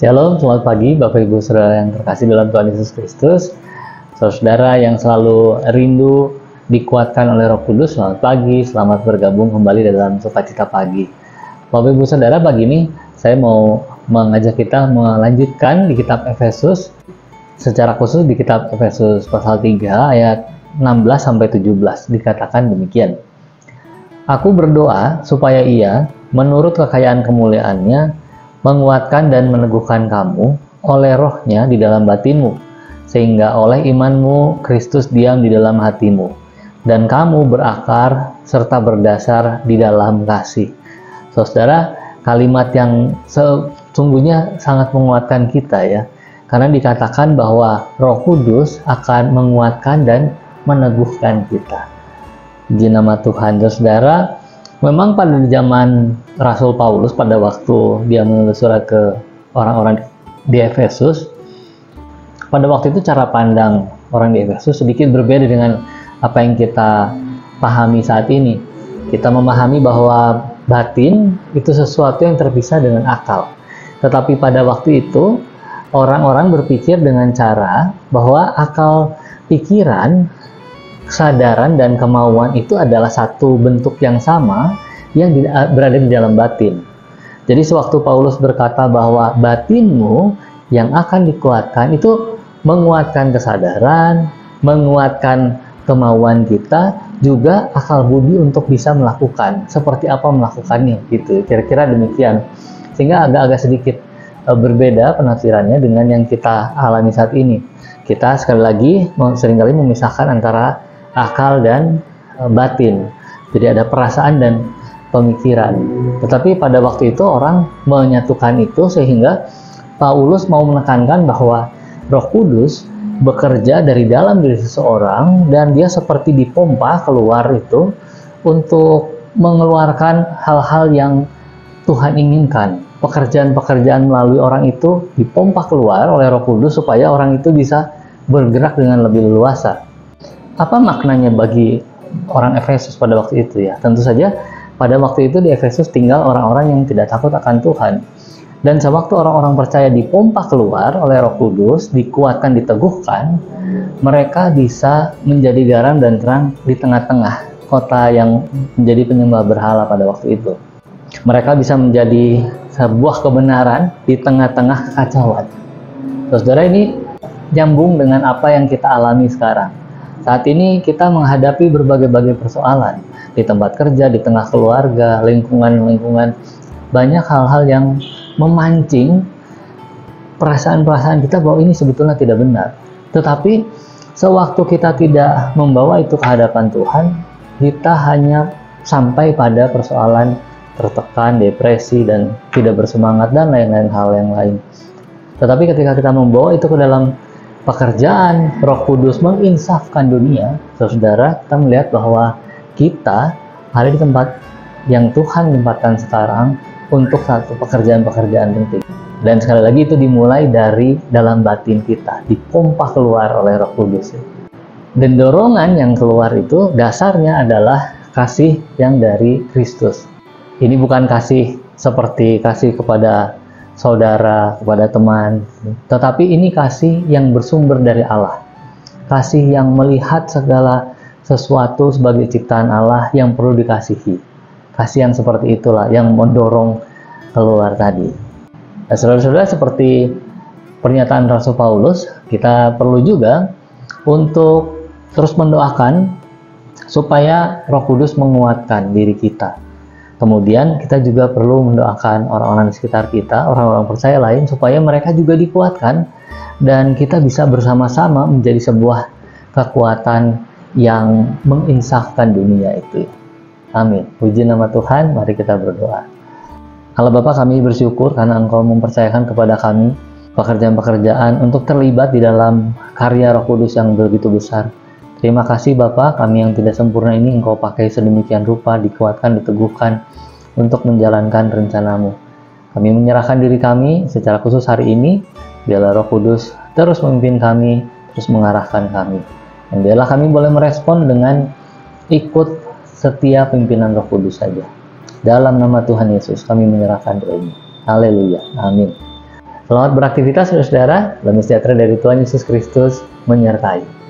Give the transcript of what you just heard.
Shalom, selamat pagi Bapak Ibu Saudara yang terkasih dalam Tuhan Yesus Kristus. Saudara yang selalu rindu dikuatkan oleh Roh Kudus, selamat pagi, selamat bergabung kembali dalam Sukacita Pagi. Bapak Ibu Saudara, pagi ini saya mau mengajak kita melanjutkan di kitab Efesus, secara khusus di kitab Efesus pasal 3 ayat 16-17 dikatakan demikian. Aku berdoa supaya Ia, menurut kekayaan kemuliaan-Nya, menguatkan dan meneguhkan kamu oleh rohnya di dalam batinmu, sehingga oleh imanmu Kristus diam di dalam hatimu, dan kamu berakar serta berdasar di dalam kasih. Saudara, kalimat yang sesungguhnya sangat menguatkan kita ya, karena dikatakan bahwa Roh Kudus akan menguatkan dan meneguhkan kita. Di nama Tuhan, saudara, memang pada zaman Rasul Paulus, pada waktu dia menulis surat ke orang-orang di Efesus, pada waktu itu cara pandang orang di Efesus sedikit berbeda dengan apa yang kita pahami saat ini. Kita memahami bahwa batin itu sesuatu yang terpisah dengan akal. Tetapi pada waktu itu, orang-orang berpikir dengan cara bahwa akal, pikiran, kesadaran, dan kemauan itu adalah satu bentuk yang sama yang berada di dalam batin. Jadi sewaktu Paulus berkata bahwa batinmu yang akan dikuatkan, itu menguatkan kesadaran, menguatkan kemauan kita, juga akal budi untuk bisa melakukan. Seperti apa melakukannya gitu, kira-kira demikian. Sehingga agak-agak sedikit berbeda penafsirannya dengan yang kita alami saat ini. Kita sekali lagi seringkali memisahkan antara akal dan batin. Jadi ada perasaan dan pemikiran. Tetapi pada waktu itu orang menyatukan itu, sehingga Paulus mau menekankan bahwa Roh Kudus bekerja dari dalam diri seseorang, dan dia seperti dipompa keluar itu untuk mengeluarkan hal-hal yang Tuhan inginkan. Pekerjaan-pekerjaan melalui orang itu dipompa keluar oleh Roh Kudus supaya orang itu bisa bergerak dengan lebih leluasa. Apa maknanya bagi orang Efesus pada waktu itu ya? Tentu saja pada waktu itu di Efesus tinggal orang-orang yang tidak takut akan Tuhan. Dan sewaktu orang-orang percaya dipompa keluar oleh Roh Kudus, dikuatkan, diteguhkan, mereka bisa menjadi garam dan terang di tengah-tengah kota yang menjadi penyembah berhala pada waktu itu. Mereka bisa menjadi sebuah kebenaran di tengah-tengah kekacauan. Saudara, ini nyambung dengan apa yang kita alami sekarang. Saat ini kita menghadapi berbagai-bagai persoalan di tempat kerja, di tengah keluarga, lingkungan-lingkungan. Banyak hal-hal yang memancing perasaan-perasaan kita bahwa ini sebetulnya tidak benar. Tetapi sewaktu kita tidak membawa itu ke hadapan Tuhan, kita hanya sampai pada persoalan tertekan, depresi, dan tidak bersemangat, dan lain-lain hal yang lain. Tetapi ketika kita membawa itu ke dalam pekerjaan Roh Kudus menginsafkan dunia, saudara, kita melihat bahwa kita ada di tempat yang Tuhan tempatkan sekarang untuk satu pekerjaan-pekerjaan penting. Dan sekali lagi itu dimulai dari dalam batin kita, dipompa keluar oleh Roh Kudus. Dan dorongan yang keluar itu dasarnya adalah kasih yang dari Kristus. Ini bukan kasih seperti kasih kepada saudara, kepada teman, tetapi ini kasih yang bersumber dari Allah. Kasih yang melihat segala sesuatu sebagai ciptaan Allah yang perlu dikasihi. Kasih yang seperti itulah yang mendorong keluar tadi. Nah, saudara-saudara, seperti pernyataan Rasul Paulus, kita perlu juga untuk terus mendoakan supaya Roh Kudus menguatkan diri kita. Kemudian kita juga perlu mendoakan orang-orang di sekitar kita, orang-orang percaya lain, supaya mereka juga dikuatkan dan kita bisa bersama-sama menjadi sebuah kekuatan yang menginsafkan dunia itu. Amin. Puji nama Tuhan, mari kita berdoa. Allah Bapa, kami bersyukur karena Engkau mempercayakan kepada kami pekerjaan-pekerjaan untuk terlibat di dalam karya Roh Kudus yang begitu besar. Terima kasih Bapa, kami yang tidak sempurna ini Engkau pakai sedemikian rupa, dikuatkan, diteguhkan untuk menjalankan rencana-Mu. Kami menyerahkan diri kami secara khusus hari ini, biarlah Roh Kudus terus memimpin kami, terus mengarahkan kami. Dan biarlah kami boleh merespon dengan ikut setiap pimpinan Roh Kudus saja. Dalam nama Tuhan Yesus kami menyerahkan doa ini. Haleluya. Amin. Selamat beraktivitas saudara, damai sejahtera dari Tuhan Yesus Kristus menyertai.